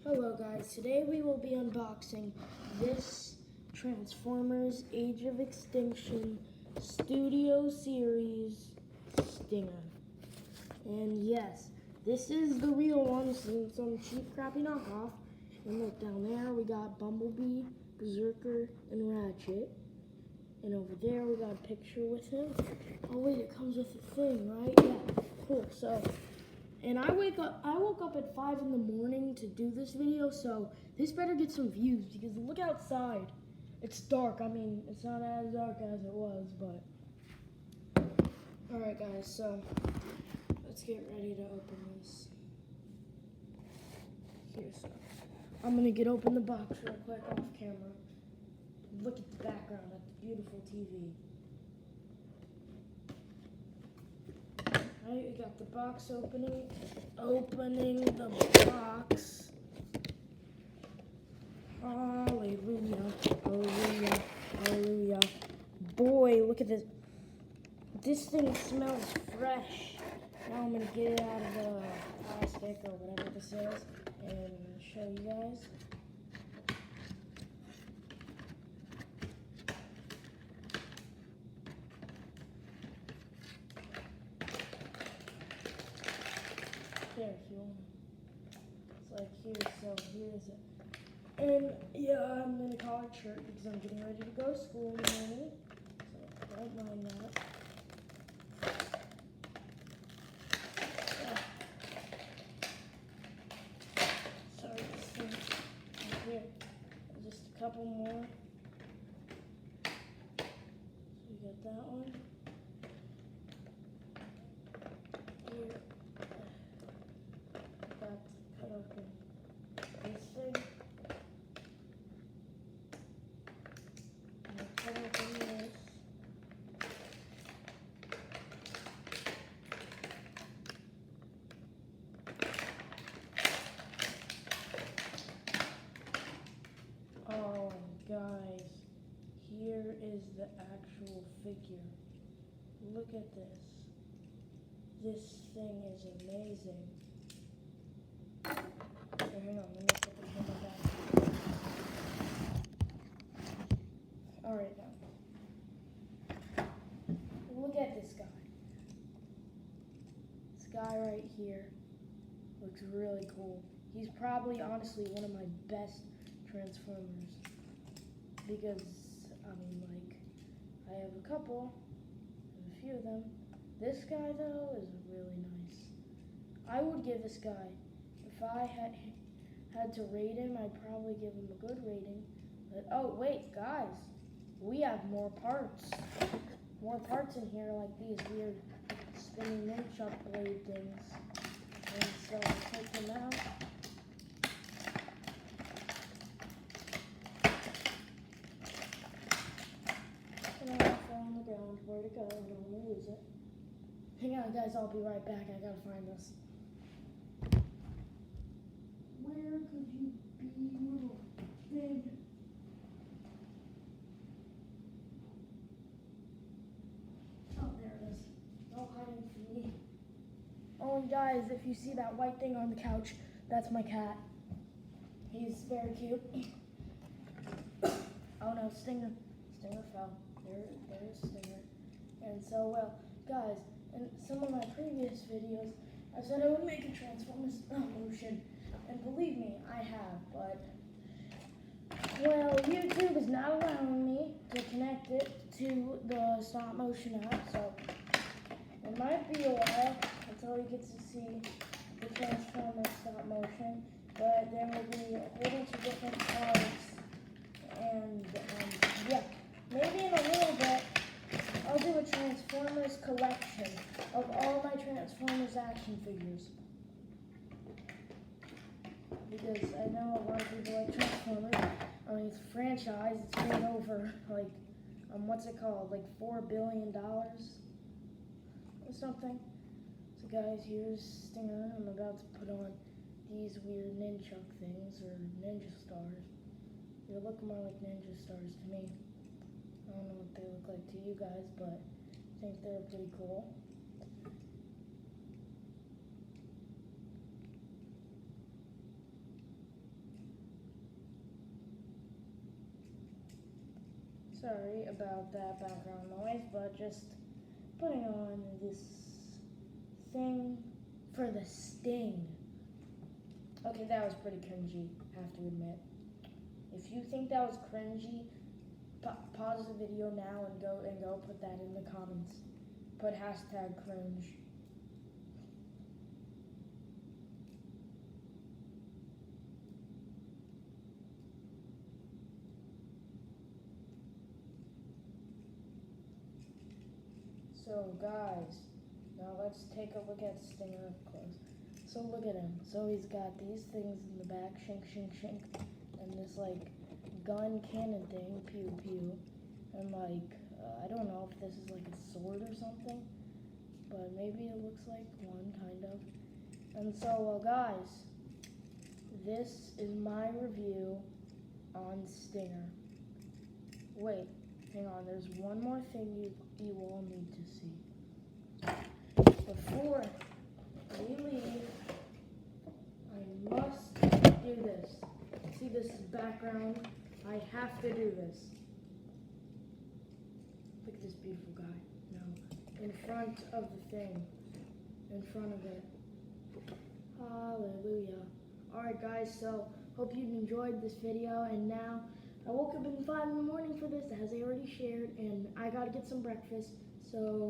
Hello guys, today we will be unboxing this Transformers Age of Extinction Studio Series Stinger. And yes, this is the real one, some cheap crappy knockoff. And look down there, we got Bumblebee, Berserker, and Ratchet. And over there we got a picture with him. Oh wait, it comes with a thing, right? Yeah, cool. And I woke up at 5 in the morning to do this video, so this better get some views because look outside. It's dark. I mean, it's not as dark as it was, but alright guys, so let's get ready to open this. Here, so I'm gonna open the box real quick off camera. Look at the background at the beautiful TV. Alright, we got the box opening the box. Hallelujah, hallelujah, hallelujah. Boy, look at this. This thing smells fresh. Now I'm gonna get it out of the plastic or whatever this is and show you guys. There, if you want. It's like here, so here's it. And yeah, I'm in a collared shirt because I'm getting ready to go to school in the morning. So don't mind that. Sorry, this thing right here. Just a couple more. So we got that one. Here. Got cut open this thing. And cut open this. Oh, guys, here is the actual figure. Look at this. This thing is amazing. Here, hang on, let me put the camera back. Alright, now. Look at this guy. This guy right here looks really cool. He's probably, honestly, one of my best Transformers. Because, I mean, like, I have a couple, a few of them. This guy, though, is really nice. I would give this guy, if I had to rate him, I'd probably give him a good rating. But, oh, wait, guys, we have more parts. More parts in here, like these weird spinning nunchuck blade things. And so I'll take them out. And I'll fall on the ground. Where to go? I don't want to lose it. Hang on, guys, I'll be right back. I gotta find this. Where could you be, little thing? Oh, there it is. No hiding from me. Oh, and guys, if you see that white thing on the couch, that's my cat. He's very cute. Oh no, Stinger fell. There's Stinger. And so, well, guys, in some of my previous videos, I said I would make a Transformers stop motion. And believe me, I have, but, well, YouTube is not allowing me to connect it to the stop motion app, so it might be a while until you get to see the Transformers stop motion, but there will be a whole bunch of different parts, and yeah, maybe in a little bit, I'll do a Transformers collection of all my Transformers action figures. Because I know a lot of people like Transformers. I mean, it's a franchise. It's made over, like, what's it called? Like $4 billion or something. So guys, here's Stinger. I'm about to put on these weird nunchuck things, or ninja stars. They look more like ninja stars to me. I don't know what they look like to you guys, but I think they're pretty cool. Sorry about that background noise, but just putting on this thing for the sting. Okay, that was pretty cringy, I have to admit. If you think that was cringy, pause the video now and go put that in the comments. Put hashtag cringe. So guys, now let's take a look at Stinger up close. So look at him. So he's got these things in the back, shink, shink, shink, and this like gun cannon thing, pew, pew, and like, I don't know if this is like a sword or something, but maybe it looks like one, kind of. And so, guys, this is my review on Stinger. Wait, hang on, there's one more thing you all need to see. Before we leave, I must do this. See this background? I have to do this. Look at this beautiful guy. No, in front of the thing. In front of it. Hallelujah. Alright guys, so hope you enjoyed this video, and now I woke up at 5 in the morning for this, as I already shared, and I gotta get some breakfast, so